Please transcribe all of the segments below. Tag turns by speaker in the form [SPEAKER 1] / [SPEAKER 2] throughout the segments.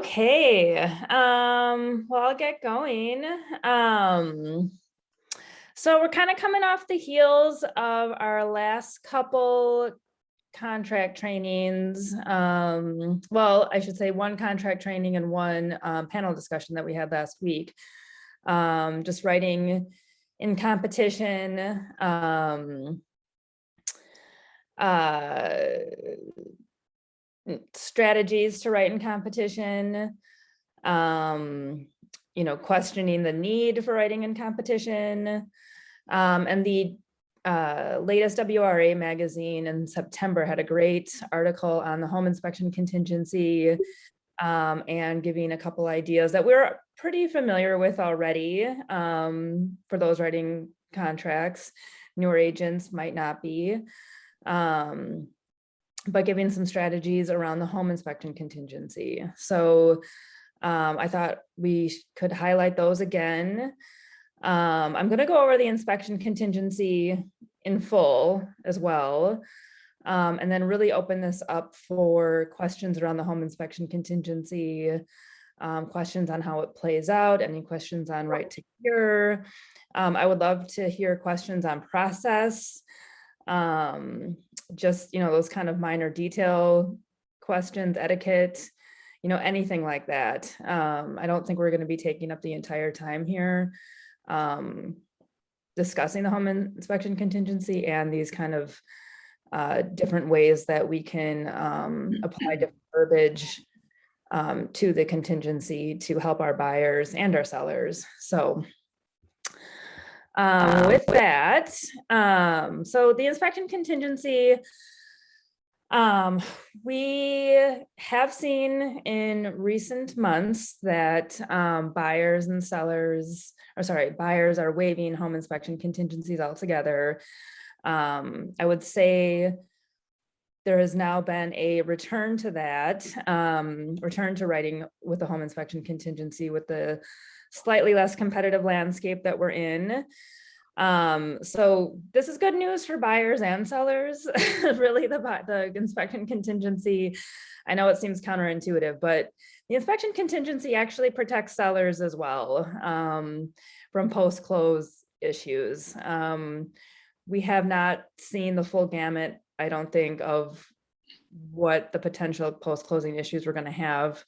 [SPEAKER 1] Okay, well, I'll get going. So we're kind of coming off the heels of our last couple contract trainings. Well, I should say one contract training and one panel discussion that we had last week. Just writing in competition, strategies to write in competition, questioning the need for writing in competition. And the latest WRA magazine in September had a great article on the home inspection contingency, and giving a couple ideas that we're pretty familiar with already, for those writing contracts. Newer agents might not be. But giving some strategies around the home inspection contingency. So I thought we could highlight those again. I'm going to go over the inspection contingency in full as well, and then really open this up for questions around the home inspection contingency, questions on how it plays out, any questions on right to cure. I would love to hear questions on process. Just, those kind of minor detail questions, etiquette, anything like that. I don't think we're going to be taking up the entire time here, discussing the home inspection contingency and these kind of different ways that we can apply different verbiage to the contingency to help our buyers and our sellers. So with that, so the inspection contingency, we have seen in recent months that buyers are waiving home inspection contingencies altogether. I would say there has now been a return to that, return to writing with the home inspection contingency with the slightly less competitive landscape that we're in. So this is good news for buyers and sellers. Really, the inspection contingency, I know it seems counterintuitive, but the inspection contingency actually protects sellers as well, from post-close issues. We have not seen the full gamut, I don't think, of what the potential post-closing issues we're going to have.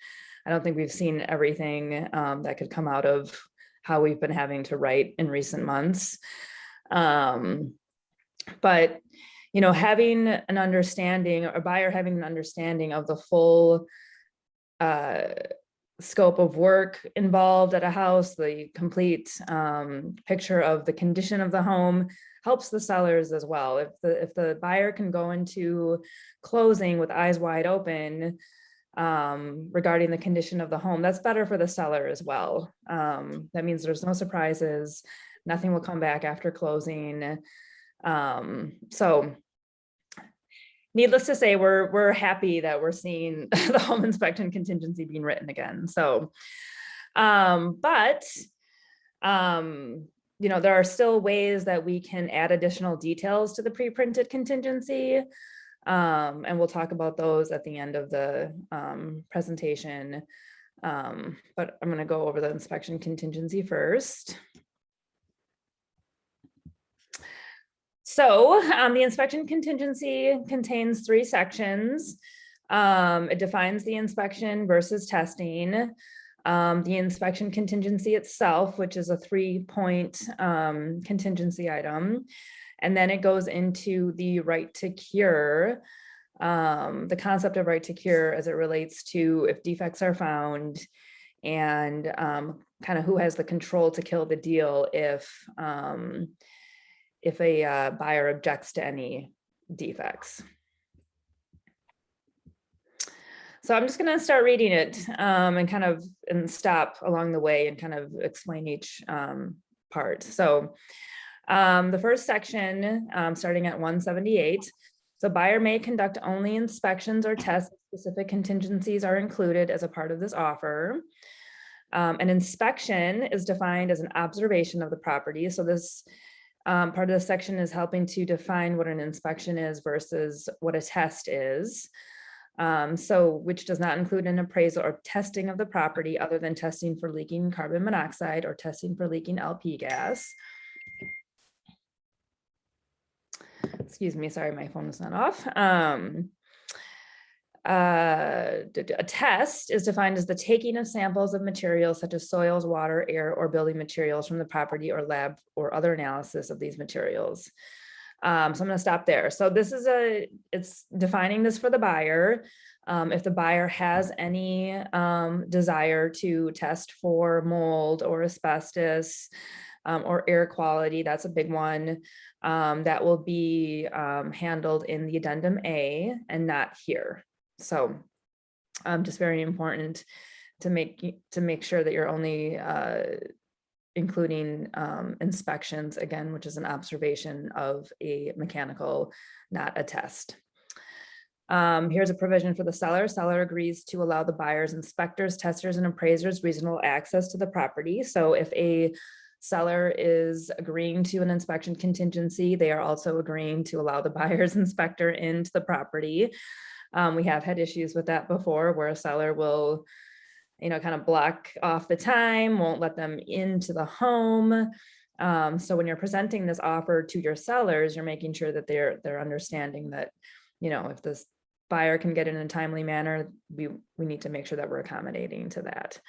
[SPEAKER 1] I don't think we've seen everything that could come out of how we've been having to write in recent months. But, having an understanding, or a buyer having an understanding of the full scope of work involved at a house, the complete picture of the condition of the home, helps the sellers as well. If the buyer can go into closing with eyes wide open, regarding the condition of the home, that's better for the seller as well. That means there's no surprises, nothing will come back after closing. So needless to say, we're happy that we're seeing the home inspection contingency being written again. So, but there are still ways that we can add additional details to the pre-printed contingency. And we'll talk about those at the end of the presentation. But I'm going to go over the inspection contingency first. So the inspection contingency contains 3 sections. It defines the inspection versus testing, the inspection contingency itself, which is a 3-point contingency item. And then it goes into the right to cure, the concept of right to cure as it relates to if defects are found, and kind of who has the control to kill the deal if a buyer objects to any defects. So I'm just going to start reading it and stop along the way and kind of explain each part. So the first section, starting at 178. So buyer may conduct only inspections or tests. Specific contingencies are included as a part of this offer. An inspection is defined as an observation of the property. So this part of the section is helping to define what an inspection is versus what a test is. So which does not include an appraisal or testing of the property other than testing for leaking carbon monoxide or testing for leaking LP gas. Excuse me, sorry, my phone is not off. A test is defined as the taking of samples of materials such as soils, water, air, or building materials from the property or lab or other analysis of these materials. So I'm going to stop there. So this is it's defining this for the buyer. If the buyer has any desire to test for mold or asbestos or air quality, that's a big one. That will be handled in the addendum A and not here. So just very important to make sure that you're only including inspections, again, which is an observation of a mechanical, not a test. Here's a provision for the seller. Seller agrees to allow the buyers, inspectors, testers, and appraisers reasonable access to the property. So if a seller is agreeing to an inspection contingency, they are also agreeing to allow the buyer's inspector into the property. We have had issues with that before where a seller will, kind of block off the time, won't let them into the home. So when you're presenting this offer to your sellers, you're making sure that they're understanding that, if this buyer can get in a timely manner, we need to make sure that we're accommodating to that.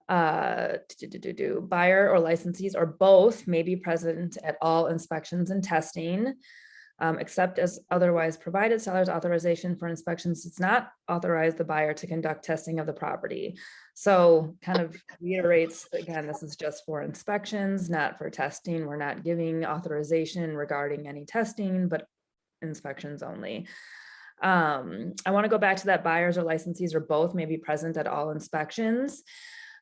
[SPEAKER 1] Buyer or licensees or both may be present at all inspections and testing. Except as otherwise provided, seller's authorization for inspections does not authorize the buyer to conduct testing of the property. So kind of reiterates, again, this is just for inspections, not for testing. We're not giving authorization regarding any testing, but inspections only. I want to go back to that buyers or licensees or both may be present at all inspections.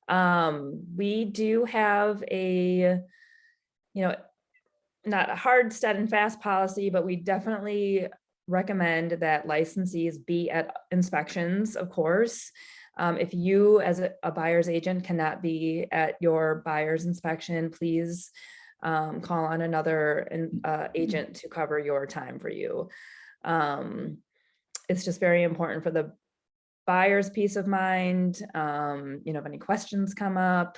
[SPEAKER 1] We do have a, not a hard, set and fast policy, but we definitely recommend that licensees be at inspections, of course. If you as a buyer's agent cannot be at your buyer's inspection, please call on another agent to cover your time for you. It's just very important for the buyer's peace of mind, if any questions come up,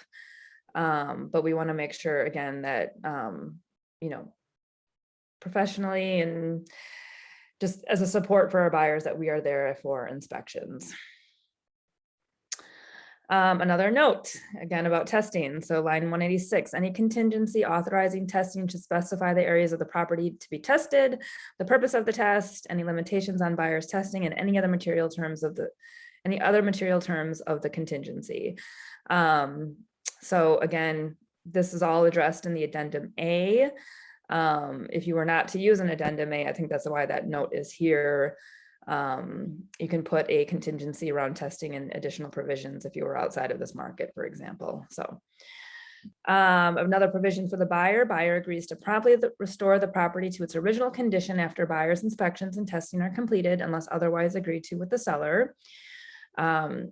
[SPEAKER 1] but we want to make sure, again, that professionally and just as a support for our buyers that we are there for inspections. Another note, again, about testing. So line 186, any contingency authorizing testing should specify the areas of the property to be tested, the purpose of the test, any limitations on buyer's testing, and any other material terms of the contingency. So again, this is all addressed in the addendum A. If you were not to use an addendum A, I think that's why that note is here. You can put a contingency around testing and additional provisions if you were outside of this market, for example. So another provision for the buyer agrees to promptly restore the property to its original condition after buyer's inspections and testing are completed unless otherwise agreed to with the seller.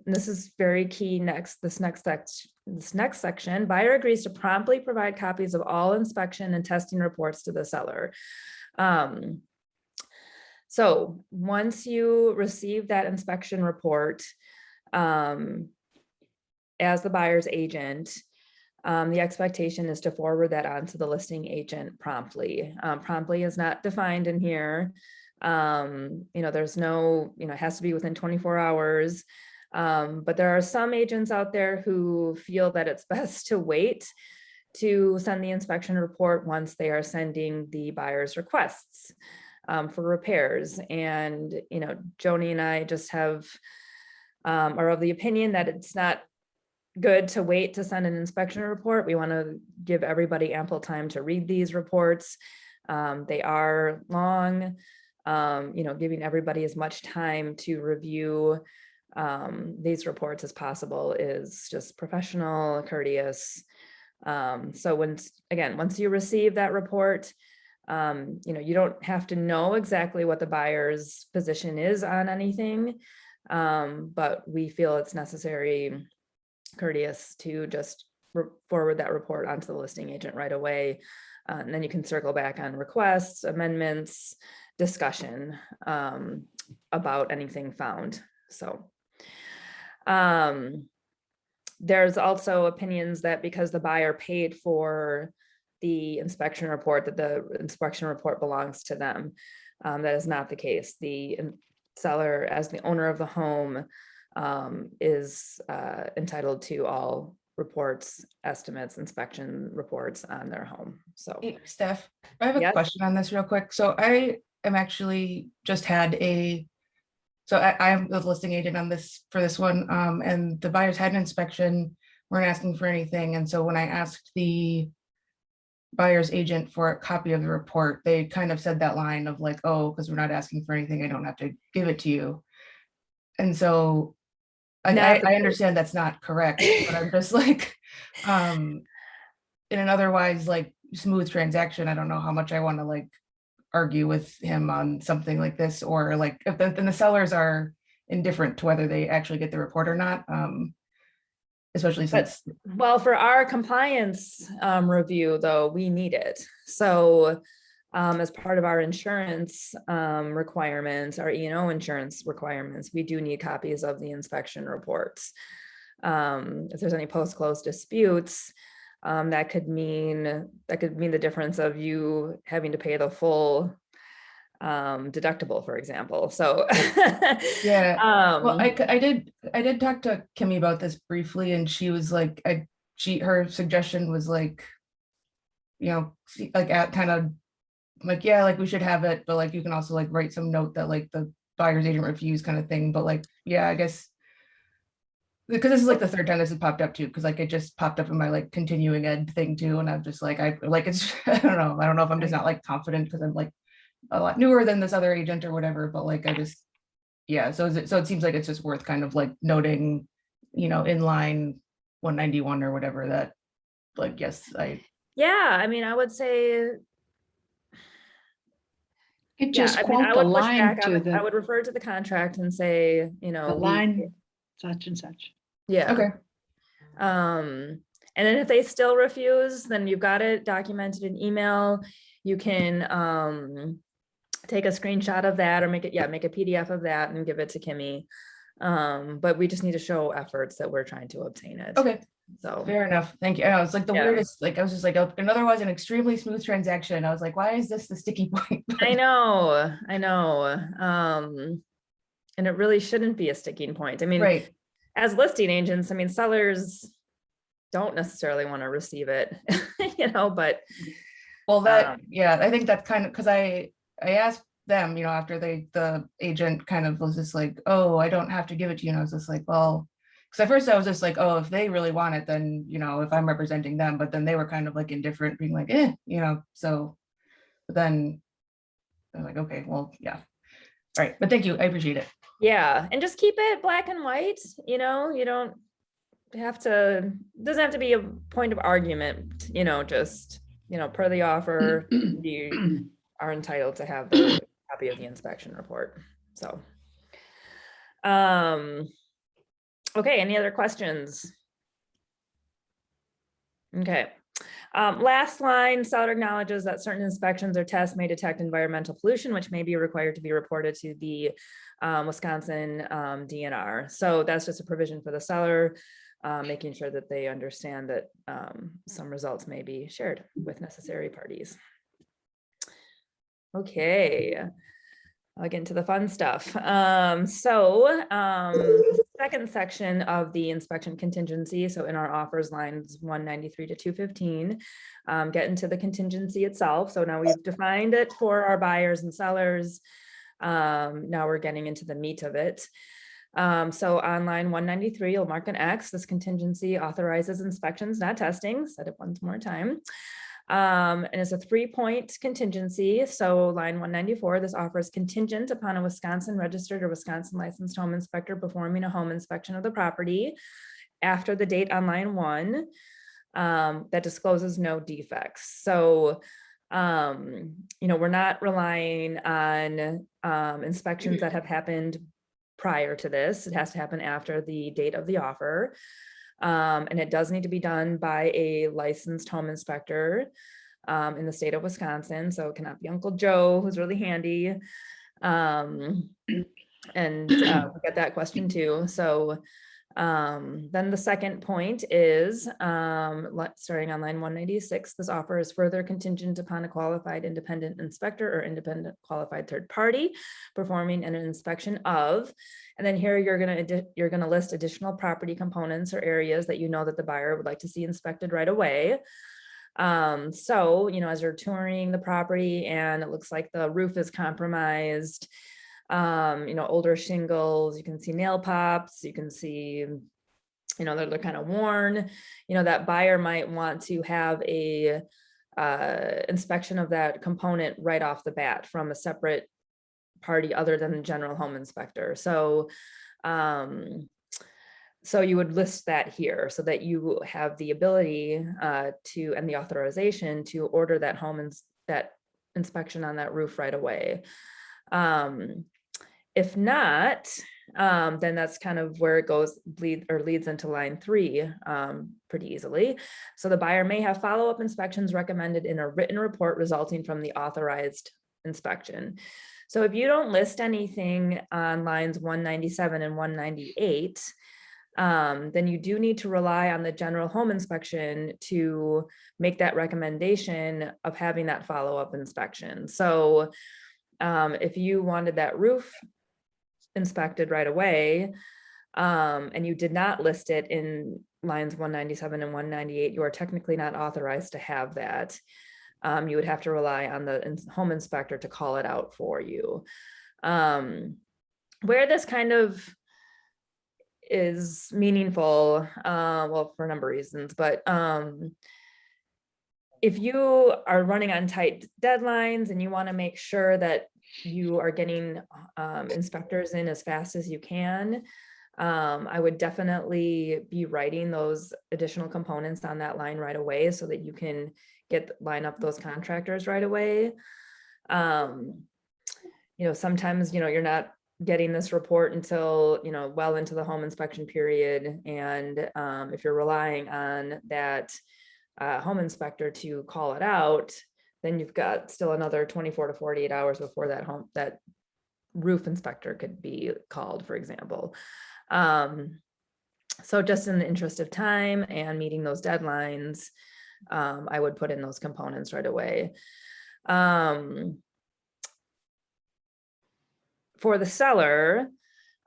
[SPEAKER 1] This is very key. This next section, buyer agrees to promptly provide copies of all inspection and testing reports to the seller. So once you receive that inspection report, as the buyer's agent, the expectation is to forward that on to the listing agent promptly. Promptly is not defined in here. There's no, it has to be within 24 hours. But there are some agents out there who feel that it's best to wait to send the inspection report once they are sending the buyer's requests for repairs. And, Joni and I just are of the opinion that it's not good to wait to send an inspection report. We want to give everybody ample time to read these reports. They are long. Giving everybody as much time to review these reports as possible is just professional, courteous. So once you receive that report, you don't have to know exactly what the buyer's position is on anything, but we feel it's necessary, courteous to just forward that report onto the listing agent right away. And then you can circle back on requests, amendments, discussion about anything found. So there's also opinions that because the buyer paid for the inspection report, that the inspection report belongs to them. That is not the case. The seller, as the owner of the home, is entitled to all reports, estimates, inspection reports on their home. So,
[SPEAKER 2] hey, Steph, I have a
[SPEAKER 1] yes.
[SPEAKER 2] question on this real quick. So I am actually just had so I'm the listing agent on this for this one, and the buyers had an inspection, weren't asking for anything. And so when I asked the buyer's agent for a copy of the report, they kind of said that line of like, oh, because we're not asking for anything, I don't have to give it to you. And so I understand that's not correct, but I'm just like, in an otherwise like smooth transaction, I don't know how much I want to like argue with him on something like this, or like if then the sellers are indifferent to whether they actually get the report or not, especially since.
[SPEAKER 1] Well, for our compliance review, though, we need it. So as part of our insurance requirements, our E&O insurance requirements, we do need copies of the inspection reports. If there's any post-close disputes, that could mean the difference of you having to pay the full deductible, for example. So
[SPEAKER 2] Yeah, well, I did talk to Kimmy about this briefly, and she was like, her suggestion was like, like at kind of like, yeah, like we should have it, but like you can also like write some note that like the buyer's agent refused kind of thing. But like, yeah, I guess because this is like the third time this has popped up too, because like it just popped up in my like continuing ed thing too, and I'm just like, I like it's I don't know if I'm just not like confident because I'm like a lot newer than this other agent or whatever, but like I just, yeah, so it seems like it's just worth kind of like noting, in line 191 or whatever, that like, yes,
[SPEAKER 1] I mean, I would say
[SPEAKER 3] It just quote the line to
[SPEAKER 1] I would refer to the contract and say,
[SPEAKER 3] the line such and such.
[SPEAKER 1] Yeah.
[SPEAKER 2] Okay.
[SPEAKER 1] And then if they still refuse, then you've got it documented in email. You can take a screenshot of that or make a PDF of that and give it to Kimmy. But we just need to show efforts that we're trying to obtain it.
[SPEAKER 2] Okay.
[SPEAKER 1] So
[SPEAKER 2] fair enough. Thank you. I know it's like the weirdest, like I was just like, and otherwise an extremely smooth transaction. I was like, why is this the sticky point?
[SPEAKER 1] I know. And it really shouldn't be a sticking point. I mean,
[SPEAKER 2] right.
[SPEAKER 1] As listing agents, I mean, sellers don't necessarily want to receive it, but.
[SPEAKER 2] Well, that, yeah, I think that's kind of, because I asked them, after the agent kind of was just like, oh, I don't have to give it to you. And I was just like, well, because at first I was just like, oh, if they really want it, then, if I'm representing them, but then they were kind of like indifferent, being like, so, but then I was like, okay, well, yeah. All right. But thank you. I appreciate it.
[SPEAKER 1] Yeah. And just keep it black and white, you don't have to, it doesn't have to be a point of argument, just, per the offer, you are entitled to have the copy of the inspection report. So, okay, any other questions? Okay. Last line, seller acknowledges that certain inspections or tests may detect environmental pollution, which may be required to be reported to the Wisconsin DNR. So that's just a provision for the seller, making sure that they understand that some results may be shared with necessary parties. Okay, I'll get into the fun stuff. The second section of the inspection contingency, so in our offers lines 193 to 215, get into the contingency itself. So now we've defined it for our buyers and sellers. Now we're getting into the meat of it. So on line 193, you'll mark an X. This contingency authorizes inspections, not testing. Said it one more time. And it's a 3-point contingency. So line 194, this offer is contingent upon a Wisconsin registered or Wisconsin licensed home inspector performing a home inspection of the property after the date on line 1 that discloses no defects. So, we're not relying on inspections that have happened prior to this. It has to happen after the date of the offer. And it does need to be done by a licensed home inspector. in the state of Wisconsin. So it cannot be Uncle Joe, who's really handy. And we get that question too. So then the second point is starting on line 196, this offer is further contingent upon a qualified independent inspector or independent qualified third party performing an inspection of, and then here you're going to list additional property components or areas that you know that the buyer would like to see inspected right away. So, you know, as you're touring the property and it looks like the roof is compromised, you know, older shingles, you can see nail pops, you can see, you know, they're kind of worn, you know, that buyer might want to have a inspection of that component right off the bat from a separate party other than the general home inspector. So, so you would list that here so that you have the ability to, and the authorization to order that that inspection on that roof right away. If not, then that's kind of where it leads into line 3 pretty easily. So the buyer may have follow-up inspections recommended in a written report resulting from the authorized inspection. So if you don't list anything on lines 197 and 198, then you do need to rely on the general home inspection to make that recommendation of having that follow-up inspection. So if you wanted that roof inspected right away, and you did not list it in lines 197 and 198, you are technically not authorized to have that. You would have to rely on the home inspector to call it out for you. Where this kind of is meaningful, well, for a number of reasons, but if you are running on tight deadlines and you want to make sure that you are getting inspectors in as fast as you can, I would definitely be writing those additional components on that line right away so that you can line up those contractors right away. You know, sometimes, you know, you're not getting this report until, you know, well into the home inspection period. And if you're relying on that home inspector to call it out, then you've got still another 24 to 48 hours before that roof inspector could be called, for example. So just in the interest of time and meeting those deadlines, I would put in those components right away. For the seller,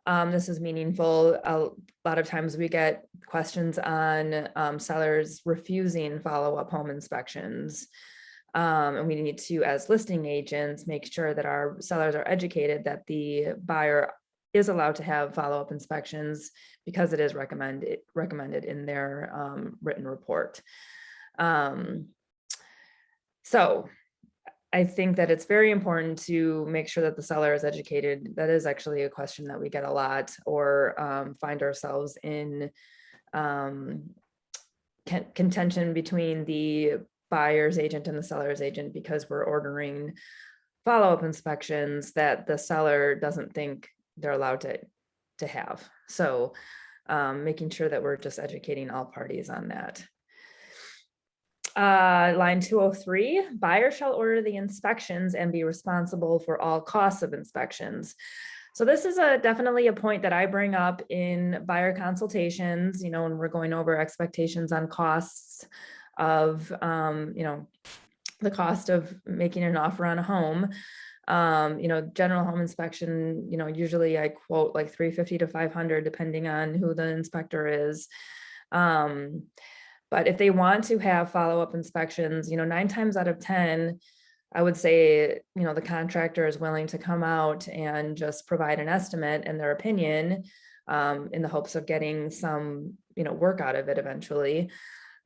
[SPEAKER 1] this is meaningful. A lot of times we get questions on sellers refusing follow-up home inspections. And we need to, as listing agents, make sure that our sellers are educated that the buyer is allowed to have follow-up inspections because it is recommended in their written report. So I think that it's very important to make sure that the seller is educated. That is actually a question that we get a lot, or find ourselves in contention between the buyer's agent and the seller's agent because we're ordering follow-up inspections that the seller doesn't think they're allowed to have. So making sure that we're just educating all parties on that. Line 203, buyer shall order the inspections and be responsible for all costs of inspections. So this is definitely a point that I bring up in buyer consultations, you know, when we're going over expectations on costs of, you know, the cost of making an offer on a home. You know, general home inspection, you know, usually I quote like $350 to $500 depending on who the inspector is. But if they want to have follow-up inspections, you know, 9 times out of 10, I would say, you know, the contractor is willing to come out and just provide an estimate and their opinion in the hopes of getting some, you know, work out of it eventually.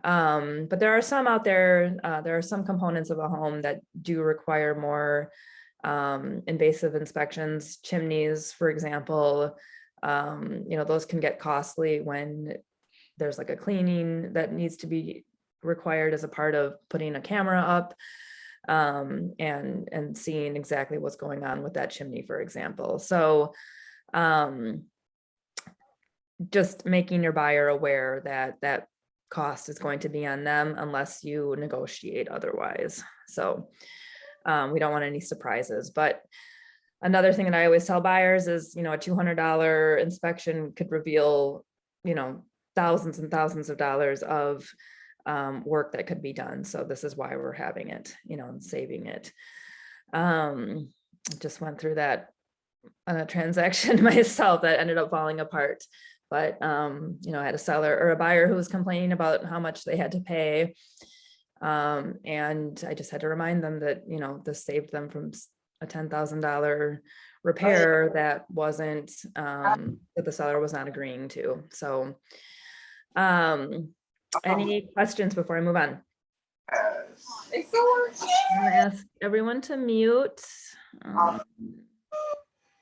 [SPEAKER 1] But there are some out there, there are some components of a home that do require more invasive inspections. Chimneys, for example, you know, those can get costly when there's like a cleaning that needs to be required as a part of putting a camera up and seeing exactly what's going on with that chimney, for example. So just making your buyer aware that cost is going to be on them unless you negotiate otherwise. So we don't want any surprises. But another thing that I always tell buyers is, a $200 inspection could reveal, thousands and thousands of dollars of work that could be done. So this is why we're having it, and saving it. Just went through that on a transaction myself that ended up falling apart. But, I had a seller or a buyer who was complaining about how much they had to pay. And I just had to remind them that, this saved them from a $10,000 repair that wasn't, that the seller was not agreeing to. So, any questions before I move on? I'm gonna ask everyone to mute.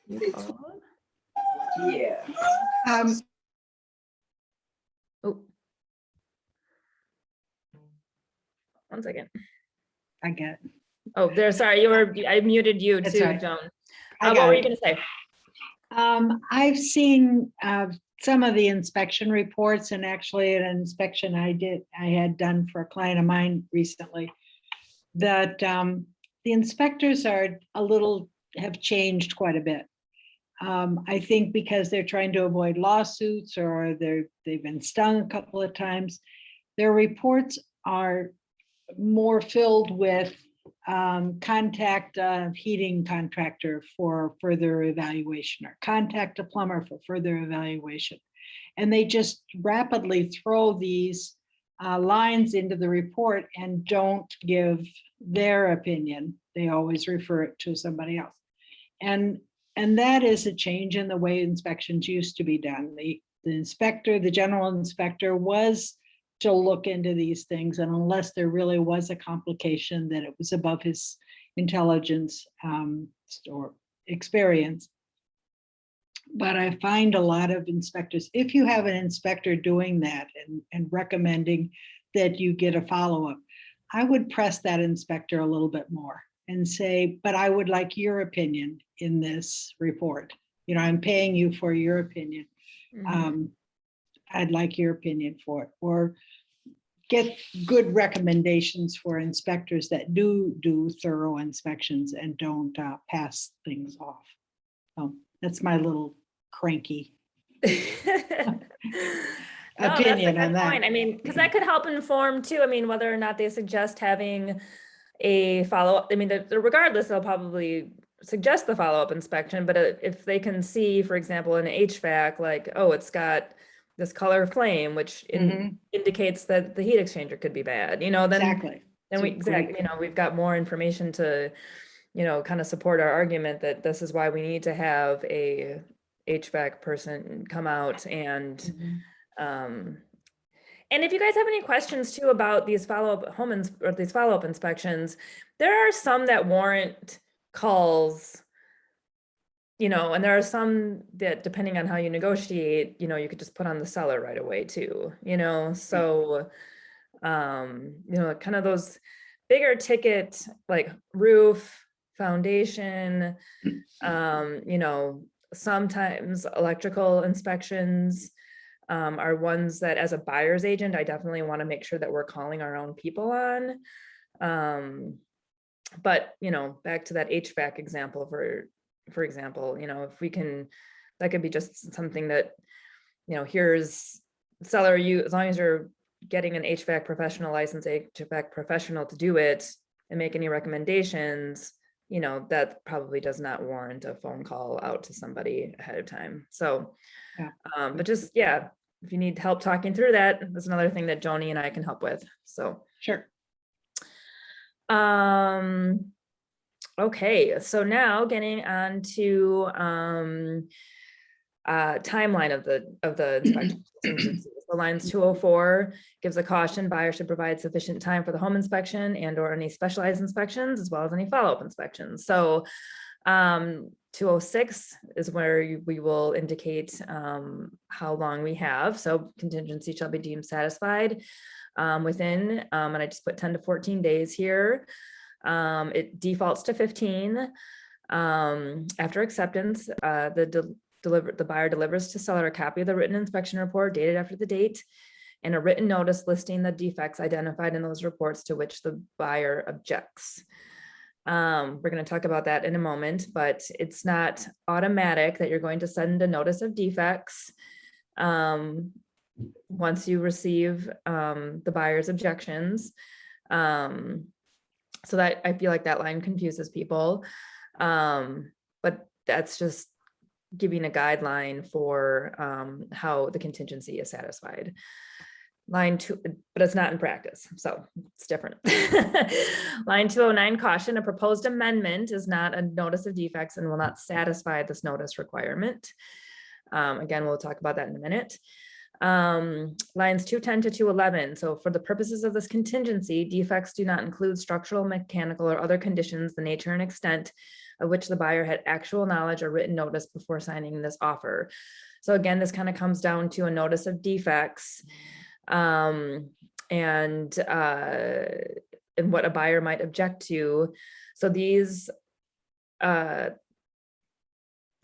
[SPEAKER 1] Mute all.
[SPEAKER 4] Yeah.
[SPEAKER 1] Oh. One second.
[SPEAKER 3] I get it.
[SPEAKER 1] Oh, there, sorry, I muted you
[SPEAKER 3] That's
[SPEAKER 1] too,
[SPEAKER 3] right.
[SPEAKER 1] Joan.
[SPEAKER 3] I
[SPEAKER 1] What
[SPEAKER 3] got
[SPEAKER 1] were you
[SPEAKER 3] it.
[SPEAKER 1] gonna say?
[SPEAKER 3] I've seen some of the inspection reports, and actually an inspection I had done for a client of mine recently, that the inspectors have changed quite a bit. I think because they're trying to avoid lawsuits, or they've been stung a couple of times. Their reports are more filled with contact a heating contractor for further evaluation, or contact a plumber for further evaluation. And they just rapidly throw these lines into the report and don't give their opinion. They always refer it to somebody else. And that is a change in the way inspections used to be done. The inspector, the general inspector, was to look into these things, and unless there really was a complication that it was above his intelligence or experience. But I find a lot of inspectors, if you have an inspector doing that and recommending that you get a follow-up, I would press that inspector a little bit more and say, but I would like your opinion in this report. I'm paying you for your opinion. I'd like your opinion for it, or get good recommendations for inspectors that do thorough inspections and don't pass things off. So that's my little cranky opinion on that.
[SPEAKER 1] Point. I mean, because that could help inform too. I mean, whether or not they suggest having a follow-up. I mean, regardless, they'll probably suggest the follow-up inspection, but if they can see, for example, in HVAC, like, oh, it's got this color flame, which indicates that the heat exchanger could be bad, then
[SPEAKER 3] Exactly.
[SPEAKER 1] We've got more information to, kind of support our argument that this is why we need to have a HVAC person come out. And and if you guys have any questions too about these follow-up these follow-up inspections, there are some that warrant calls, and there are some that, depending on how you negotiate, you could just put on the seller right away too, so, kind of those bigger ticket, like roof, foundation, sometimes electrical inspections are ones that, as a buyer's agent, I definitely want to make sure that we're calling our own people on. But, back to that HVAC example, for example, if we can, that could be just something that, here's seller, as long as you're getting an HVAC professional, licensed HVAC professional to do it and make any recommendations, that probably does not warrant a phone call out to somebody ahead of time. So, but just, if you need help talking through that, that's another thing that Joni and I can help with. So,
[SPEAKER 3] Sure.
[SPEAKER 1] Okay, so now getting on to timeline of the inspection. So lines 204 gives a caution: buyer should provide sufficient time for the home inspection and or any specialized inspections, as well as any follow-up inspections. So 206 is where we will indicate how long we have. So contingency shall be deemed satisfied within, and I just put 10 to 14 days here. It defaults to 15. After acceptance, the buyer delivers to seller a copy of the written inspection report dated after the date and a written notice listing the defects identified in those reports to which the buyer objects. We're going to talk about that in a moment, but it's not automatic that you're going to send a notice of defects once you receive the buyer's objections. So that, I feel like that line confuses people. But that's just giving a guideline for how the contingency is satisfied. Line 2, but it's not in practice, so it's different. Line 209, caution, a proposed amendment is not a notice of defects and will not satisfy this notice requirement. Again, we'll talk about that in a minute. Lines 210 to 211. So for the purposes of this contingency, defects do not include structural, mechanical, or other conditions, the nature and extent of which the buyer had actual knowledge or written notice before signing this offer. So again, this kind of comes down to a notice of defects and what a buyer might object to. So these, so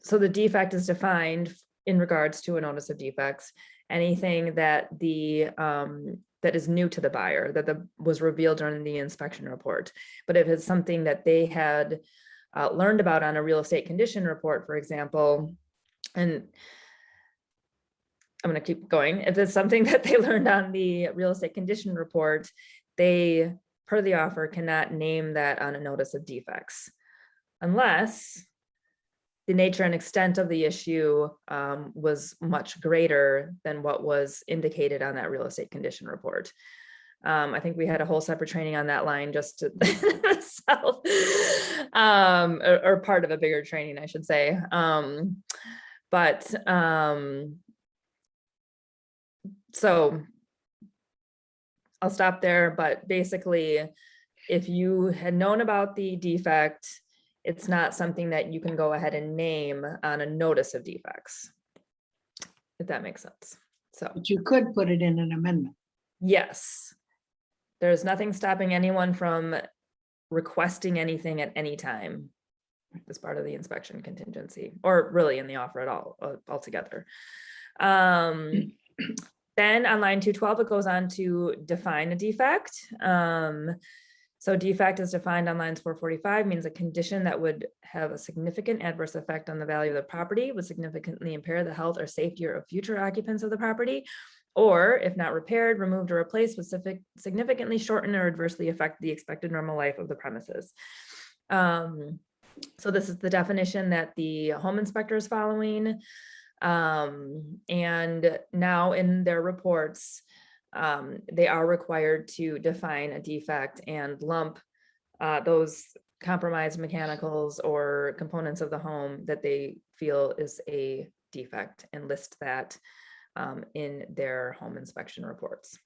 [SPEAKER 1] the defect is defined in regards to a notice of defects. Anything that that is new to the buyer, that was revealed during the inspection report. But if it's something that they had learned about on a real estate condition report, for example, and I'm going to keep going. If it's something that they learned on the real estate condition report, they, per the offer, cannot name that on a notice of defects, unless the nature and extent of the issue was much greater than what was indicated on that real estate condition report. I think we had a whole separate training on that line just to itself, or part of a bigger training, I should say. So I'll stop there, but basically, if you had known about the defect, it's not something that you can go ahead and name on a notice of defects, if that makes sense. So,
[SPEAKER 3] But you could put it in an amendment.
[SPEAKER 1] yes, there's nothing stopping anyone from requesting anything at any time as part of the inspection contingency, or really in the offer at all altogether. Then on line 212, it goes on to define a defect. So defect is defined on lines 445, means a condition that would have a significant adverse effect on the value of the property, would significantly impair the health or safety of future occupants of the property, or if not repaired, removed, or replaced, would significantly shorten or adversely affect the expected normal life of the premises. So this is the definition that the home inspector is following. And now in their reports, they are required to define a defect and lump those compromised mechanicals or components of the home that they feel is a defect, and list that in their home inspection reports.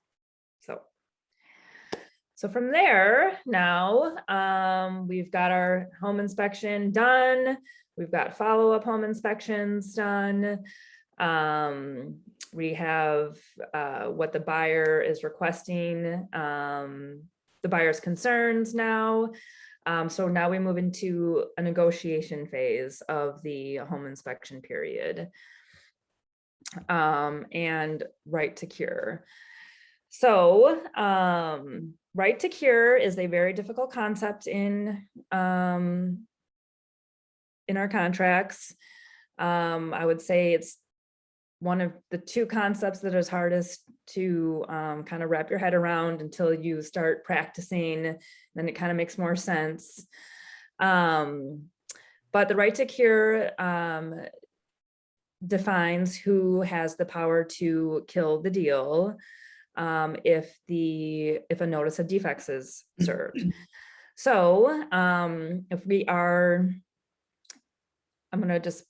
[SPEAKER 1] So from there, now we've got our home inspection done. We've got follow-up home inspections done. We have what the buyer is requesting, the buyer's concerns now. So now we move into a negotiation phase of the home inspection period, and right to cure. So right to cure is a very difficult concept in our contracts. I would say it's one of the two concepts that is hardest to kind of wrap your head around until you start practicing, then it kind of makes more sense. But the right to cure defines who has the power to kill the deal if a notice of defects is served. So if we are, I'm going to just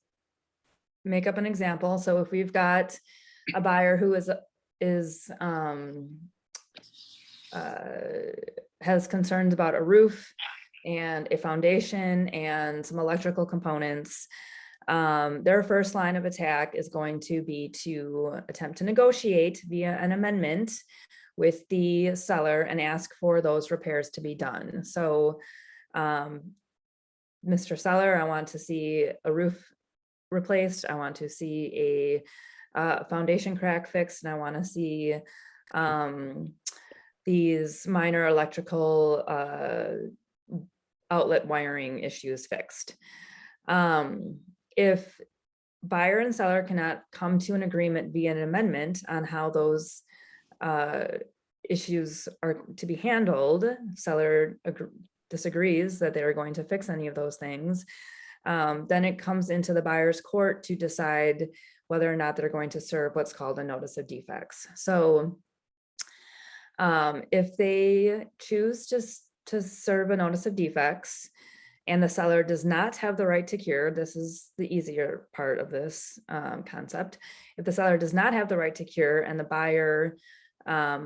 [SPEAKER 1] make up an example. So if we've got a buyer who has concerns about a roof and a foundation and some electrical components, their first line of attack is going to be to attempt to negotiate via an amendment with the seller and ask for those repairs to be done. So, Mr. Seller, I want to see a roof replaced. I want to see a foundation crack fixed, and I want to see these minor electrical outlet wiring issues fixed. If buyer and seller cannot come to an agreement via an amendment on how those issues are to be handled, seller disagrees that they're going to fix any of those things, then it comes into the buyer's court to decide whether or not they're going to serve what's called a notice of defects. So if they choose to serve a notice of defects and the seller does not have the right to cure, this is the easier part of this concept. If the seller does not have the right to cure and the buyer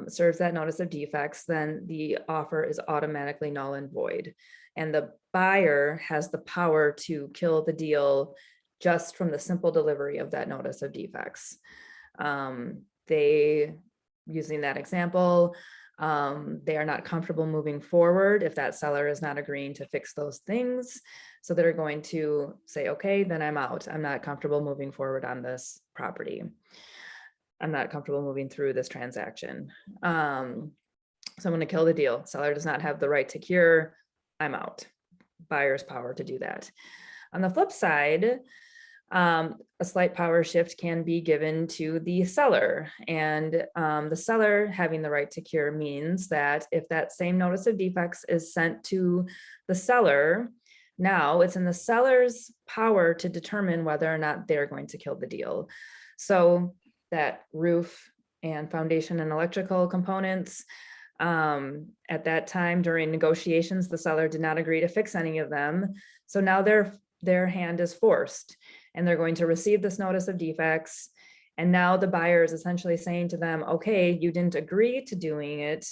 [SPEAKER 1] serves that notice of defects, then the offer is automatically null and void. And the buyer has the power to kill the deal just from the simple delivery of that notice of defects. Using that example, they are not comfortable moving forward if that seller is not agreeing to fix those things. So they're going to say, okay, then I'm out. I'm not comfortable moving forward on this property. I'm not comfortable moving through this transaction. So I'm going to kill the deal. Seller does not have the right to cure. I'm out. Buyer's power to do that. On the flip side, a slight power shift can be given to the seller, and the seller having the right to cure means that if that same notice of defects is sent to the seller, now it's in the seller's power to determine whether or not they're going to kill the deal. So that roof and foundation and electrical components, at that time during negotiations, the seller did not agree to fix any of them. So now their hand is forced, and they're going to receive this notice of defects. And now the buyer is essentially saying to them, okay, you didn't agree to doing it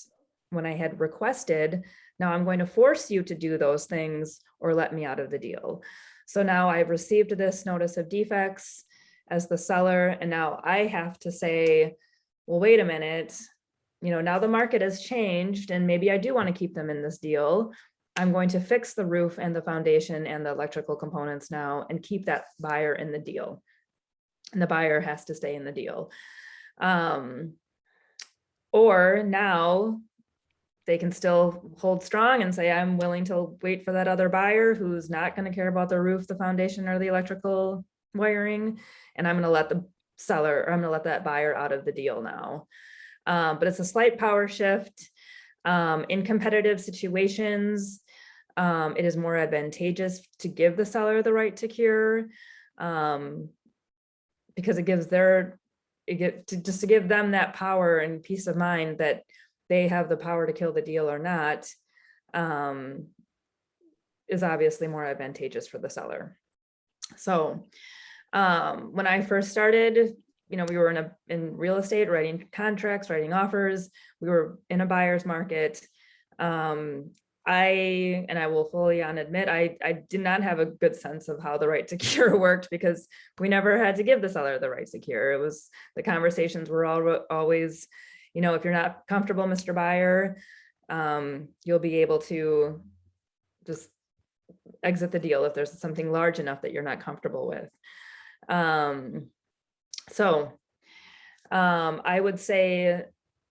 [SPEAKER 1] when I had requested. Now I'm going to force you to do those things or let me out of the deal. So now I've received this notice of defects as the seller, and now I have to say, well, wait a minute, now the market has changed and maybe I do want to keep them in this deal. I'm going to fix the roof and the foundation and the electrical components now and keep that buyer in the deal. And the buyer has to stay in the deal. Or now they can still hold strong and say, I'm willing to wait for that other buyer who's not going to care about the roof, the foundation, or the electrical wiring. And I'm going to let the seller, or I'm going to let that buyer out of the deal now. But it's a slight power shift. In competitive situations, it is more advantageous to give the seller the right to cure, because it gives to give them that power and peace of mind that they have the power to kill the deal or not, is obviously more advantageous for the seller. So when I first started, we were in real estate, writing contracts, writing offers. We were in a buyer's market. I will fully admit, I did not have a good sense of how the right to cure worked, because we never had to give the seller the right to cure. It was, the conversations were always, if you're not comfortable, Mr. Buyer, you'll be able to just exit the deal if there's something large enough that you're not comfortable with. So I would say,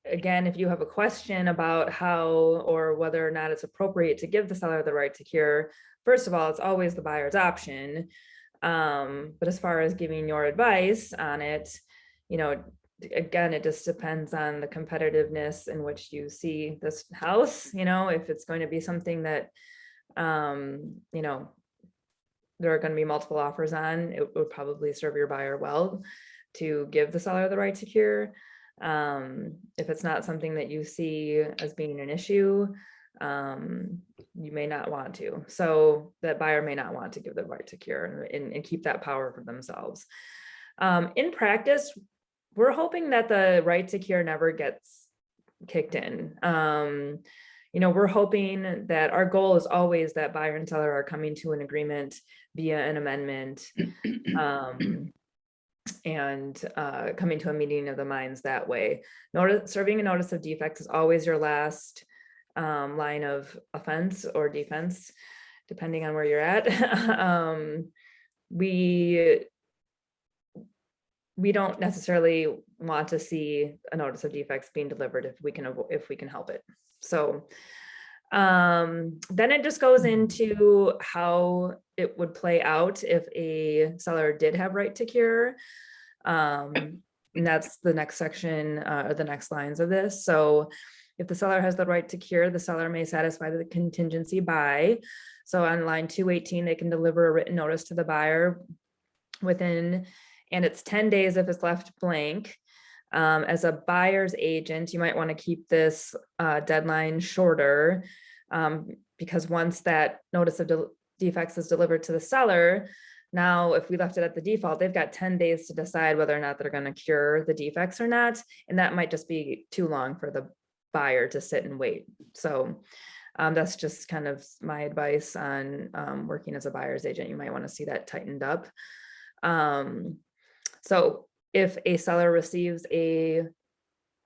[SPEAKER 1] again, if you have a question about how or whether or not it's appropriate to give the seller the right to cure, first of all, it's always the buyer's option. But as far as giving your advice on it, again, it just depends on the competitiveness in which you see this house. If it's going to be something that, there are going to be multiple offers on, it would probably serve your buyer well to give the seller the right to cure. If it's not something that you see as being an issue, you may not want to. So that buyer may not want to give the right to cure and keep that power for themselves. In practice, we're hoping that the right to cure never gets kicked in. We're hoping that our goal is always that buyer and seller are coming to an agreement via an amendment, and coming to a meeting of the minds that way. Serving a notice of defects is always your last line of offense or defense, depending on where you're at. We we don't necessarily want to see a notice of defects being delivered if we can help it. So then it just goes into how it would play out if a seller did have right to cure. And that's the next section or the next lines of this. So if the seller has the right to cure, the seller may satisfy the contingency by. So on line 218, they can deliver a written notice to the buyer within, and it's 10 days if it's left blank. As a buyer's agent, you might want to keep this deadline shorter because once that notice of defects is delivered to the seller, now if we left it at the default, they've got 10 days to decide whether or not they're going to cure the defects or not. And that might just be too long for the buyer to sit and wait. So that's just kind of my advice on working as a buyer's agent. You might want to see that tightened up. So if a seller receives a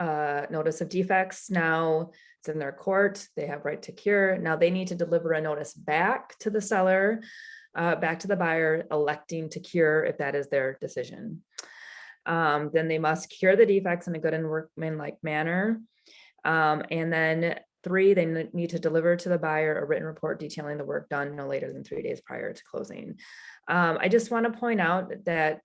[SPEAKER 1] notice of defects, now it's in their court, they have right to cure. Now they need to deliver a notice back to the seller, back to the buyer, electing to cure if that is their decision. Then they must cure the defects in a good and workmanlike manner. And then 3, they need to deliver to the buyer a written report detailing the work done no later than 3 days prior to closing. I just want to point out that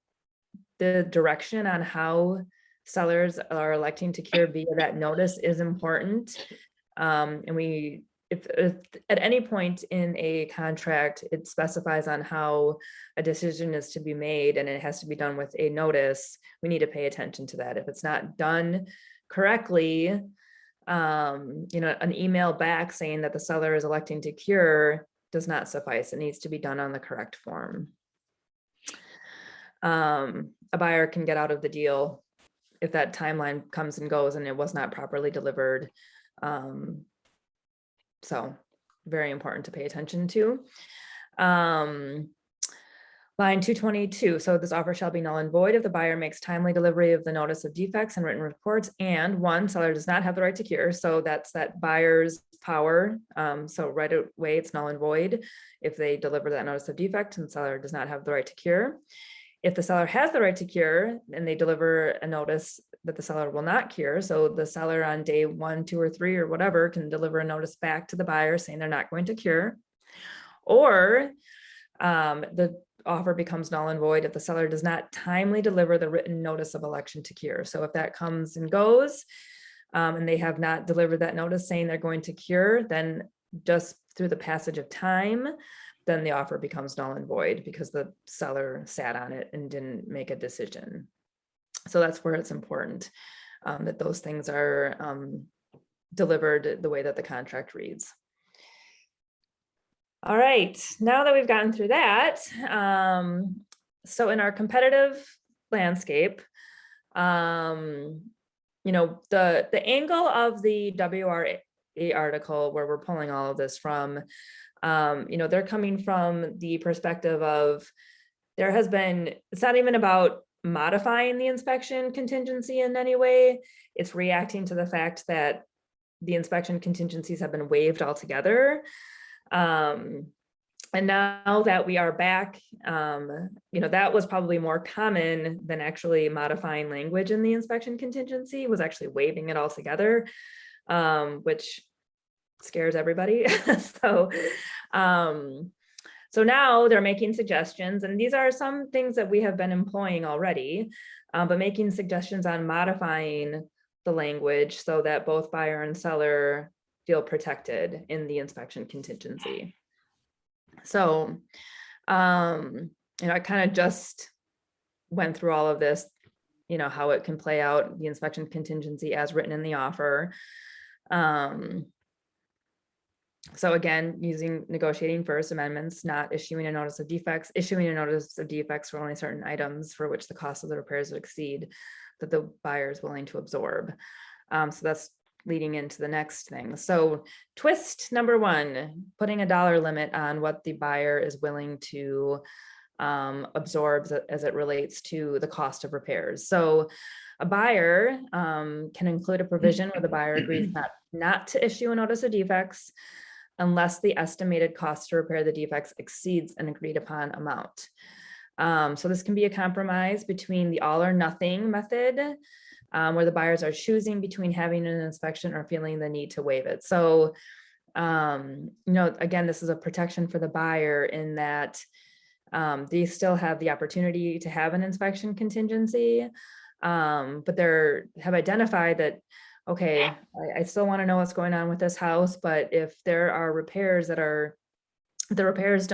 [SPEAKER 1] the direction on how sellers are electing to cure via that notice is important. And if at any point in a contract, it specifies on how a decision is to be made and it has to be done with a notice, we need to pay attention to that. If it's not done correctly, an email back saying that the seller is electing to cure does not suffice. It needs to be done on the correct form. A buyer can get out of the deal if that timeline comes and goes and it was not properly delivered. So very important to pay attention to. Line 222, so this offer shall be null and void if the buyer makes timely delivery of the notice of defects and written reports, and 1, seller does not have the right to cure. So that's that buyer's power. So right away, it's null and void if they deliver that notice of defect and seller does not have the right to cure. If the seller has the right to cure and they deliver a notice that the seller will not cure, so the seller on day 1, 2, or 3 or whatever can deliver a notice back to the buyer saying they're not going to cure, or the offer becomes null and void if the seller does not timely deliver the written notice of election to cure. So if that comes and goes and they have not delivered that notice saying they're going to cure, then just through the passage of time, then the offer becomes null and void because the seller sat on it and didn't make a decision. So that's where it's important that those things are delivered the way that the contract reads. All right, now that we've gotten through that, so in our competitive landscape, the angle of the WRA article where we're pulling all of this from, they're coming from the perspective of there has been, it's not even about modifying the inspection contingency in any way, it's reacting to the fact that the inspection contingencies have been waived altogether. And now that we are back, that was probably more common than actually modifying language in the inspection contingency, was actually waiving it altogether, which scares everybody. So now they're making suggestions, and these are some things that we have been employing already, but making suggestions on modifying the language so that both buyer and seller feel protected in the inspection contingency. So, I kind of just went through all of this, how it can play out, the inspection contingency as written in the offer. So again, using negotiating first amendments, not issuing a notice of defects, issuing a notice of defects for only certain items for which the cost of the repairs would exceed that the buyer is willing to absorb. So that's leading into the next thing. So twist number 1, putting a dollar limit on what the buyer is willing to absorb as it relates to the cost of repairs. So a buyer can include a provision where the buyer agrees not to issue a notice of defects unless the estimated cost to repair the defects exceeds an agreed upon amount. So this can be a compromise between the all or nothing method, where the buyers are choosing between having an inspection or feeling the need to waive it. So, again, this is a protection for the buyer in that they still have the opportunity to have an inspection contingency, but they have identified that, okay, I still want to know what's going on with this house, but if there are repairs the repairs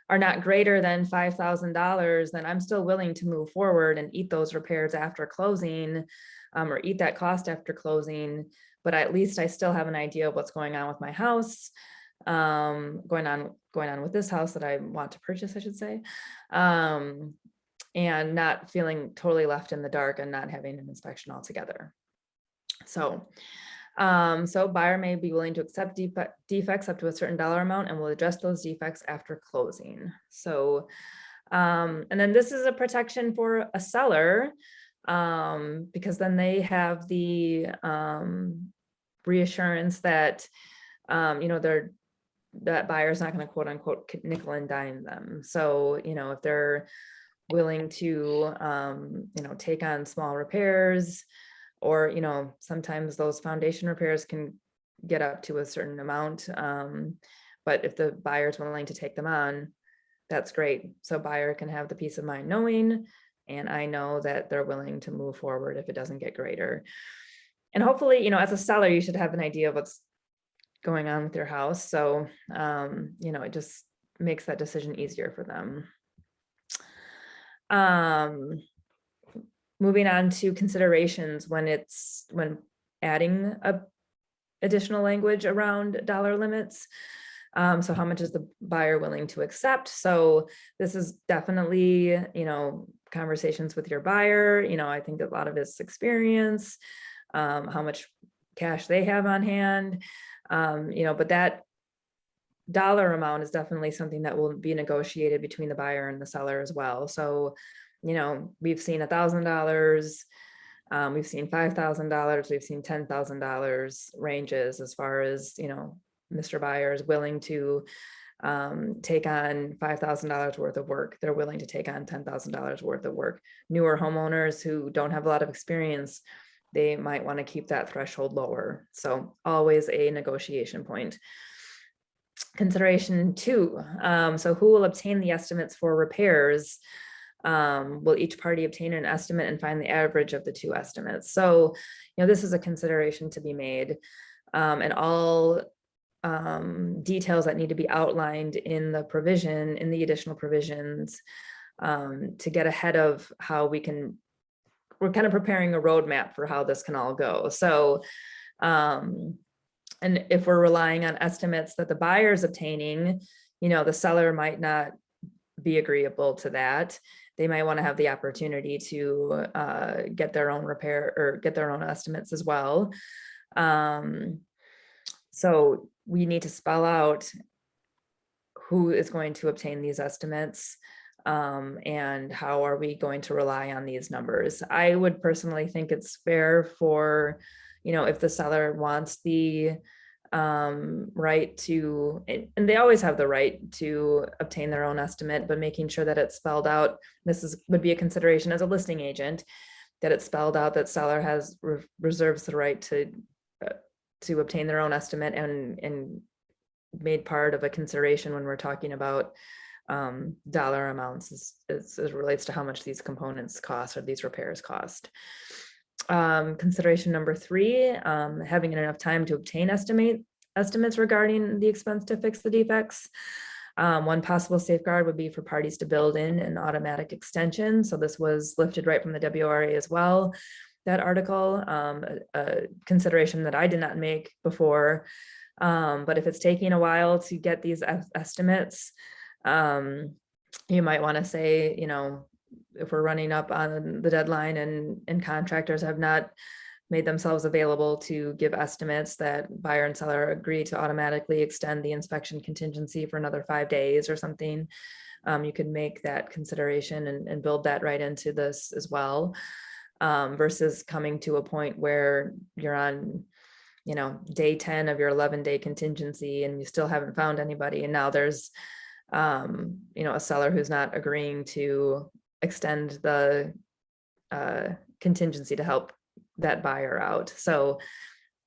[SPEAKER 1] are not greater than $5,000, then I'm still willing to move forward and eat those repairs after closing, or eat that cost after closing. But at least I still have an idea of what's going on with my house, going on with this house that I want to purchase, I should say, and not feeling totally left in the dark and not having an inspection altogether. So buyer may be willing to accept defects up to a certain dollar amount and will address those defects after closing. So, and then this is a protection for a seller, because then they have the reassurance that, that buyer's not going to quote unquote nickel and dime them. So, if they're willing to, take on small repairs, or, sometimes those foundation repairs can get up to a certain amount. But if the buyer's willing to take them on, that's great. So buyer can have the peace of mind knowing, and I know that they're willing to move forward if it doesn't get greater. And hopefully, as a seller, you should have an idea of what's going on with your house. So, it just makes that decision easier for them. Moving on to considerations when adding additional language around dollar limits. So how much is the buyer willing to accept? So this is definitely, conversations with your buyer. I think a lot of it's experience, how much cash they have on hand, but that dollar amount is definitely something that will be negotiated between the buyer and the seller as well. So, we've seen $1,000, we've seen $5,000, we've seen $10,000 ranges as far as, Mr. Buyer is willing to take on $5,000 worth of work. They're willing to take on $10,000 worth of work. Newer homeowners who don't have a lot of experience, they might want to keep that threshold lower. So always a negotiation point. Consideration 2, so who will obtain the estimates for repairs? Will each party obtain an estimate and find the average of the two estimates? So, this is a consideration to be made, and all details that need to be outlined in the provision, in the additional provisions, to get ahead of how we're kind of preparing a roadmap for how this can all go. So, and if we're relying on estimates that the buyer's obtaining, the seller might not be agreeable to that. They might want to have the opportunity to get their own repair or get their own estimates as well. So we need to spell out who is going to obtain these estimates, and how are we going to rely on these numbers. I would personally think it's fair for, if the seller wants the right to, and they always have the right to obtain their own estimate, but making sure that it's spelled out. Would be a consideration as a listing agent, that it's spelled out that seller has reserves the right to obtain their own estimate, and made part of a consideration when we're talking about dollar amounts as it relates to how much these components cost or these repairs cost. Consideration number 3, having enough time to obtain estimates regarding the expense to fix the defects. One possible safeguard would be for parties to build in an automatic extension. So this was lifted right from the WRA as well, that article, a consideration that I did not make before. But if it's taking a while to get these estimates, you might want to say, if we're running up on the deadline and contractors have not made themselves available to give estimates, that buyer and seller agree to automatically extend the inspection contingency for another 5 days or something. You could make that consideration and build that right into this as well, versus coming to a point where you're on, day 10 of your 11-day contingency and you still haven't found anybody. And now there's you know, a seller who's not agreeing to extend the contingency to help that buyer out. So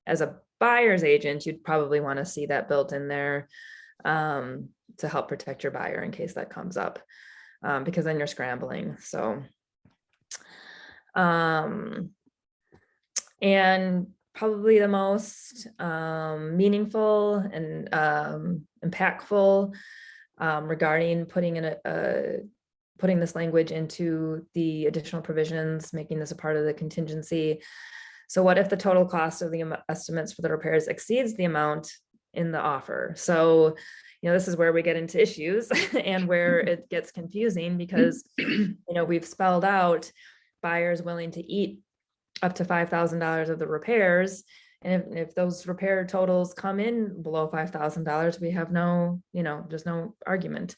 [SPEAKER 1] as a buyer's agent, you'd probably want to see that built in there to help protect your buyer in case that comes up, because then you're scrambling. So, and probably the most meaningful and impactful regarding putting in putting this language into the additional provisions, making this a part of the contingency. So what if the total cost of the estimates for the repairs exceeds the amount in the offer? So, you know, this is where we get into issues and where it gets confusing, because, you know, we've spelled out buyers willing to eat up to $5,000 of the repairs. And if those repair totals come in below $5,000, we have no, you know, there's no argument.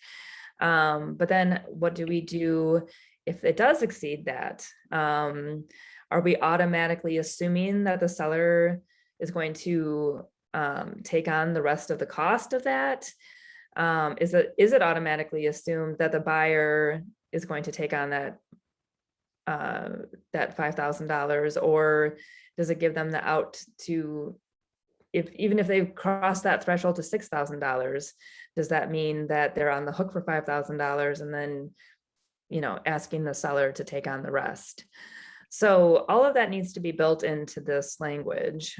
[SPEAKER 1] But then what do we do if it does exceed that? Are we automatically assuming that the seller is going to take on the rest of the cost of that? Is it automatically assumed that the buyer is going to take on that $5,000, or does it give them the out to, even if they've crossed that threshold to $6,000, does that mean that they're on the hook for $5,000 and then, you know, asking the seller to take on the rest? So all of that needs to be built into this language.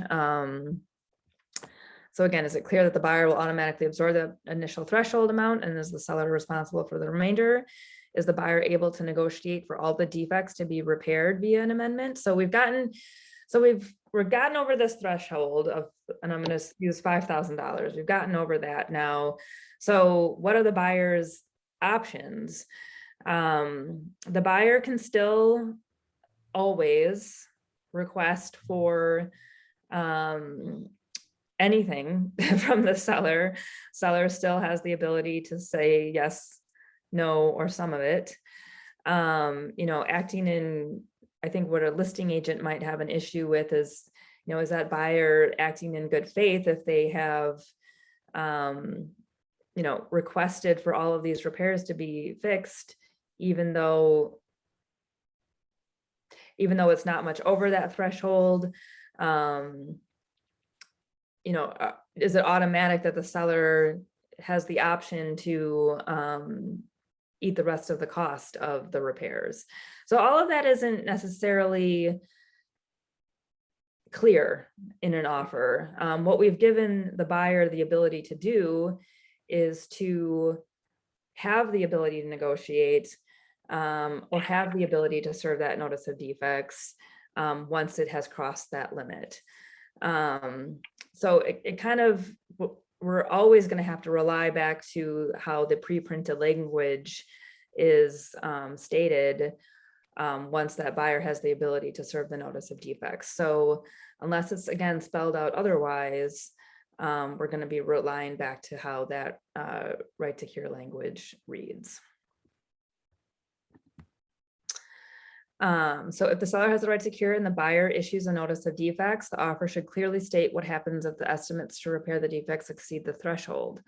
[SPEAKER 1] So again, is it clear that the buyer will automatically absorb the initial threshold amount, and is the seller responsible for the remainder? Is the buyer able to negotiate for all the defects to be repaired via an amendment? So we've gotten over this threshold of, and I'm going to use $5,000. We've gotten over that now. So what are the buyer's options? The buyer can still always request for anything from the seller. Seller still has the ability to say yes, no, or some of it. You know, acting in, I think what a listing agent might have an issue with is, you know, is that buyer acting in good faith if they have, you know, requested for all of these repairs to be fixed, even though it's not much over that threshold. You know, is it automatic that the seller has the option to eat the rest of the cost of the repairs? So all of that isn't necessarily clear in an offer. What we've given the buyer the ability to do is to have the ability to negotiate, or have the ability to serve that notice of defects once it has crossed that limit. So it kind of, we're always going to have to rely back to how the pre-printed language is stated once that buyer has the ability to serve the notice of defects. So unless it's again spelled out otherwise, we're going to be relying back to how that right to cure language reads. So if the seller has the right to cure and the buyer issues a notice of defects, the offer should clearly state what happens if the estimates to repair the defects exceed the threshold.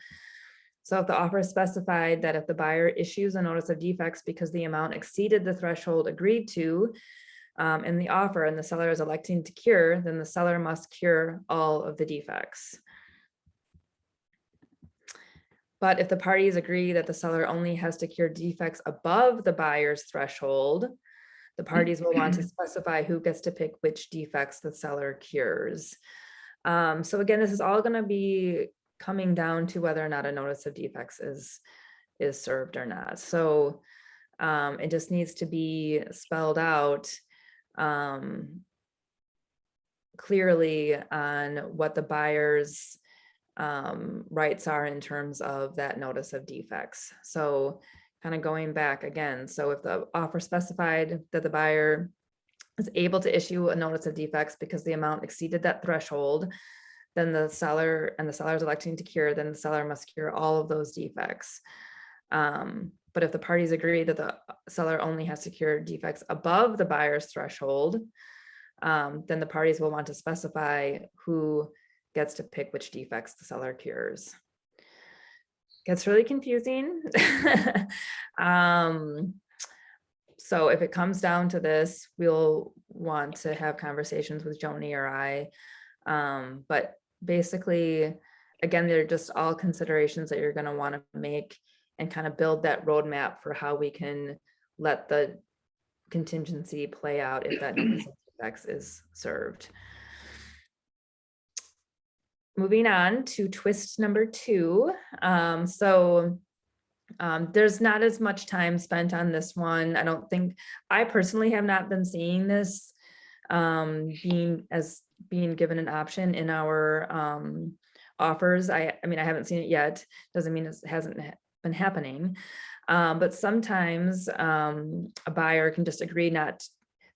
[SPEAKER 1] So if the offer is specified that if the buyer issues a notice of defects because the amount exceeded the threshold agreed to in the offer and the seller is electing to cure, then the seller must cure all of the defects. But if the parties agree that the seller only has to cure defects above the buyer's threshold, the parties will want to specify who gets to pick which defects the seller cures. So again, this is all going to be coming down to whether or not a notice of defects is served or not. So it just needs to be spelled out clearly on what the buyer's rights are in terms of that notice of defects. So kind of going back again, so if the offer specified that the buyer is able to issue a notice of defects because the amount exceeded that threshold, then the seller is electing to cure, then the seller must cure all of those defects. But if the parties agree that the seller only has to cure defects above the buyer's threshold, then the parties will want to specify who gets to pick which defects the seller cures. gets really confusing. So if it comes down to this, we'll want to have conversations with Joni or I. But basically, again, they're just all considerations that you're going to want to make and kind of build that roadmap for how we can let the contingency play out if that notice of defects is served. Moving on to twist number 2. There's not as much time spent on this one. I personally have not been seeing this being given an option in our offers. I mean, I haven't seen it yet. Doesn't mean it hasn't been happening. But sometimes a buyer can just agree not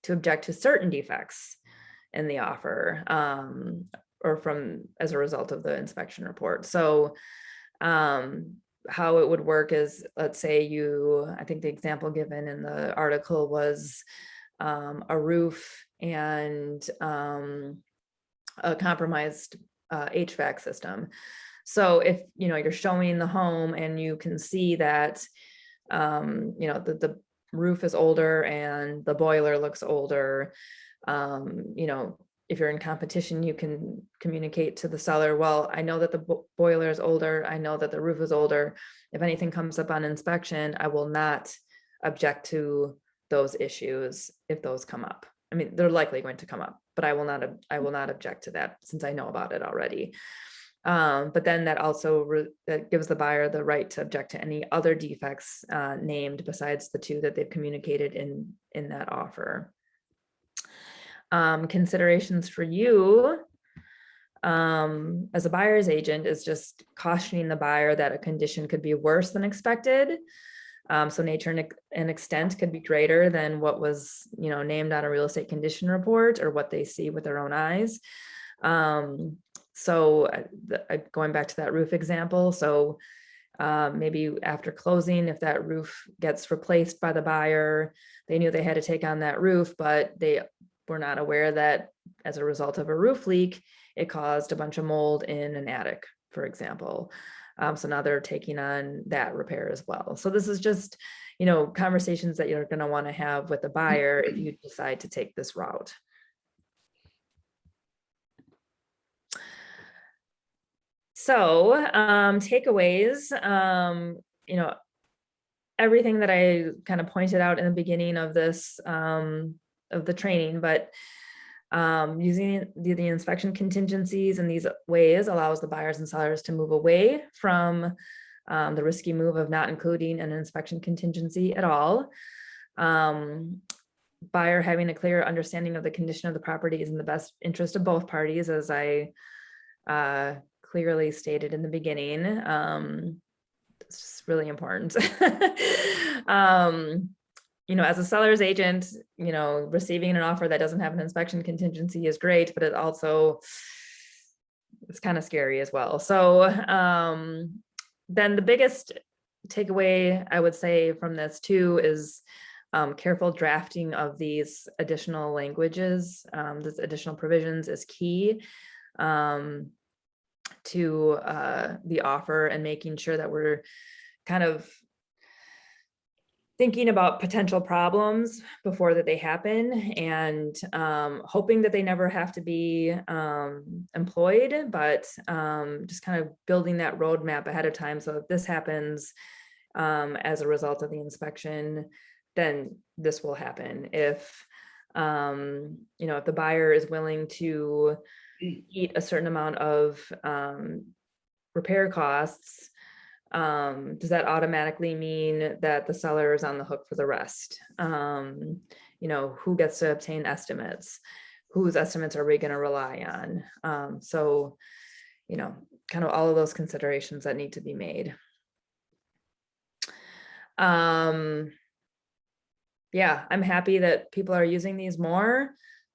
[SPEAKER 1] to object to certain defects in the offer or as a result of the inspection report. So how it would work is, let's say I think the example given in the article was a roof and a compromised HVAC system. So if you're showing the home and you can see that the roof is older and the boiler looks older, if you're in competition, you can communicate to the seller, well, I know that the boiler is older, I know that the roof is older. If anything comes up on inspection, I will not object to those issues if those come up. I mean, they're likely going to come up, but I will not object to that since I know about it already. But then that also that gives the buyer the right to object to any other defects named besides the 2 that they've communicated in that offer. Considerations for you as a buyer's agent is just cautioning the buyer that a condition could be worse than expected. So nature and extent could be greater than what was named on a real estate condition report or what they see with their own eyes. So going back to that roof example, so maybe after closing, if that roof gets replaced by the buyer, they knew they had to take on that roof, but they were not aware that as a result of a roof leak, it caused a bunch of mold in an attic, for example. So now they're taking on that repair as well. So this is just, conversations that you're going to want to have with the buyer if you decide to take this route. So takeaways, everything that I kind of pointed out in the beginning of this, of the training, but using the inspection contingencies in these ways allows the buyers and sellers to move away from the risky move of not including an inspection contingency at all. Buyer having a clear understanding of the condition of the property is in the best interest of both parties, as I clearly stated in the beginning. It's just really important. As a seller's agent, receiving an offer that doesn't have an inspection contingency is great, but it's kind of scary as well. So then the biggest takeaway I would say from this too is careful drafting of these additional languages, these additional provisions is key to the offer, and making sure that we're kind of thinking about potential problems before that they happen, and hoping that they never have to be employed, but just kind of building that roadmap ahead of time. So if this happens as a result of the inspection, then this will happen. If if the buyer is willing to eat a certain amount of repair costs, does that automatically mean that the seller is on the hook for the rest? Who gets to obtain estimates? Whose estimates are we going to rely on? So, kind of all of those considerations that need to be made. Yeah, I'm happy that people are using these more.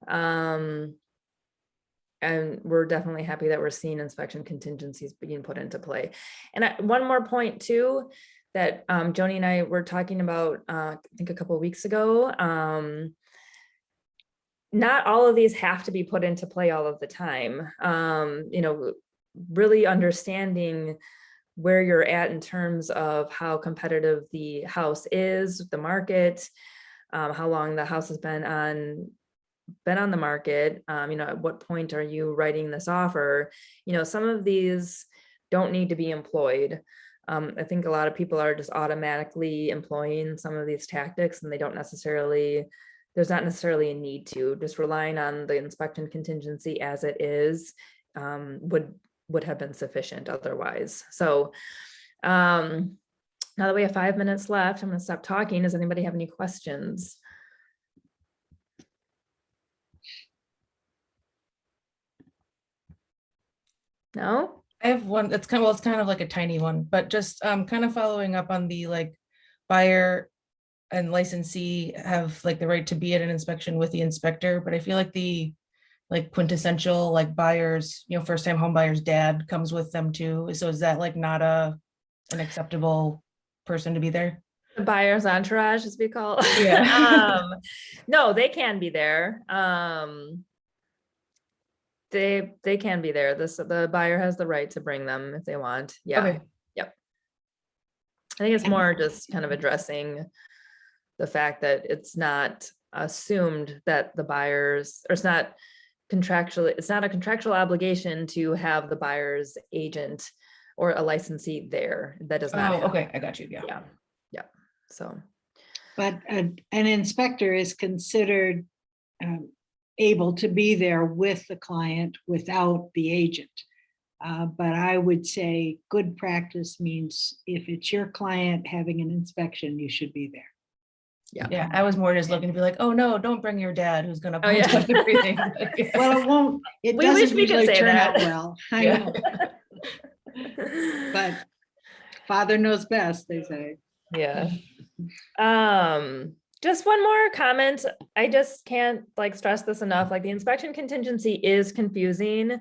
[SPEAKER 1] And we're definitely happy that we're seeing inspection contingencies being put into play. And one more point too, that Joni and I were talking about, I think a couple of weeks ago. Not all of these have to be put into play all of the time. Really understanding where you're at in terms of how competitive the house is, the market, how long the house has been on the market, at what point are you writing this offer? Some of these don't need to be employed. I think a lot of people are just automatically employing some of these tactics, and they don't necessarily, there's not necessarily a need to. Just relying on the inspection contingency as it is would have been sufficient otherwise. So now that we have 5 minutes left, I'm going to stop talking. Does anybody have any questions? No?
[SPEAKER 2] I have one that's kind of, well, it's kind of like a tiny one, but just kind of following up on the like buyer and licensee have like the right to be at an inspection with the inspector, but I feel like the like quintessential like buyers, first time home buyers dad comes with them too. So is that like not an acceptable person to be there?
[SPEAKER 1] The buyer's entourage, as we call it.
[SPEAKER 2] Yeah.
[SPEAKER 1] No, they can be there. They can be there. The buyer has the right to bring them if they want. Yeah.
[SPEAKER 2] Okay.
[SPEAKER 1] Yep. I think it's more just kind of addressing the fact that it's not assumed that the buyers, or it's not a contractual obligation to have the buyer's agent or a licensee there. That does not happen.
[SPEAKER 2] Okay, I got you. Yeah.
[SPEAKER 1] Yeah. So.
[SPEAKER 3] But an inspector is considered able to be there with the client without the agent. But I would say good practice means if it's your client having an inspection, you should be there.
[SPEAKER 2] Yeah, I was more just looking to be like, oh no, don't bring your dad who's gonna point
[SPEAKER 1] yeah.
[SPEAKER 2] out everything.
[SPEAKER 3] Well, it won't, it
[SPEAKER 1] We wish
[SPEAKER 3] doesn't
[SPEAKER 1] we could
[SPEAKER 3] usually
[SPEAKER 1] say
[SPEAKER 3] turn
[SPEAKER 1] that.
[SPEAKER 3] out well. I
[SPEAKER 2] Yeah.
[SPEAKER 3] know. But father knows best, they say.
[SPEAKER 1] Yeah. Just one more comment. I just can't like stress this enough. Like the inspection contingency is confusing.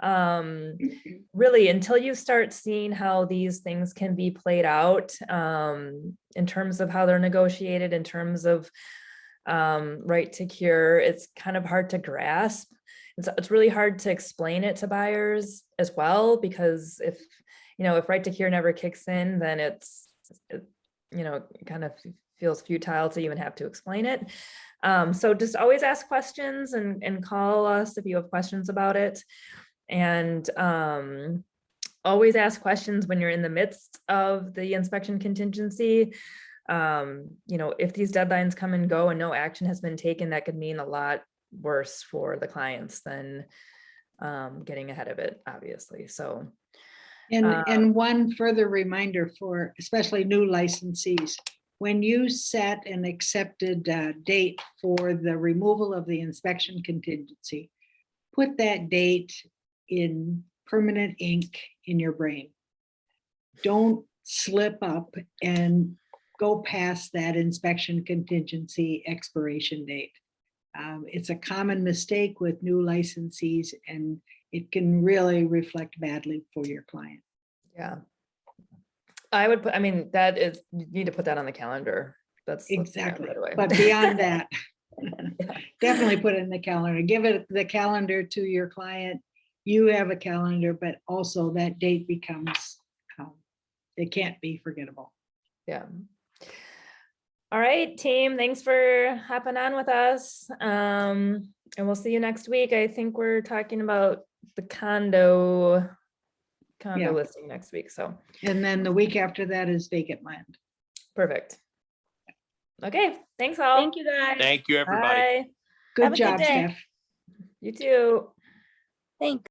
[SPEAKER 1] Really, until you start seeing how these things can be played out, in terms of how they're negotiated, in terms of right to cure, it's kind of hard to grasp. It's really hard to explain it to buyers as well, because if right to cure never kicks in, then it kind of feels futile to even have to explain it. So just always ask questions and call us if you have questions about it. And always ask questions when you're in the midst of the inspection contingency. If these deadlines come and go and no action has been taken, that could mean a lot worse for the clients than getting ahead of it, obviously. So.
[SPEAKER 3] And one further reminder for especially new licensees, when you set an accepted date for the removal of the inspection contingency, put that date in permanent ink in your brain. Don't slip up and go past that inspection contingency expiration date. It's a common mistake with new licensees, and it can really reflect badly for your client.
[SPEAKER 1] Yeah. I would put, you need to put that on the calendar. That's
[SPEAKER 3] exactly.
[SPEAKER 1] Right away.
[SPEAKER 3] But beyond that, definitely put it in the calendar. Give it the calendar to your client. You have a calendar, but also that date becomes, it can't be forgettable.
[SPEAKER 1] Yeah. All right, team. Thanks for hopping on with us. And we'll see you next week. I think we're talking about the condo listing next week. So.
[SPEAKER 3] And then the week after that is vacant land.
[SPEAKER 1] Perfect. Okay. Thanks all.
[SPEAKER 4] Thank you, guys.
[SPEAKER 5] Thank you, everybody.
[SPEAKER 1] Bye.
[SPEAKER 3] Good
[SPEAKER 4] Have a good
[SPEAKER 3] job,
[SPEAKER 4] day.
[SPEAKER 3] Steph.
[SPEAKER 1] You too.
[SPEAKER 4] Thanks.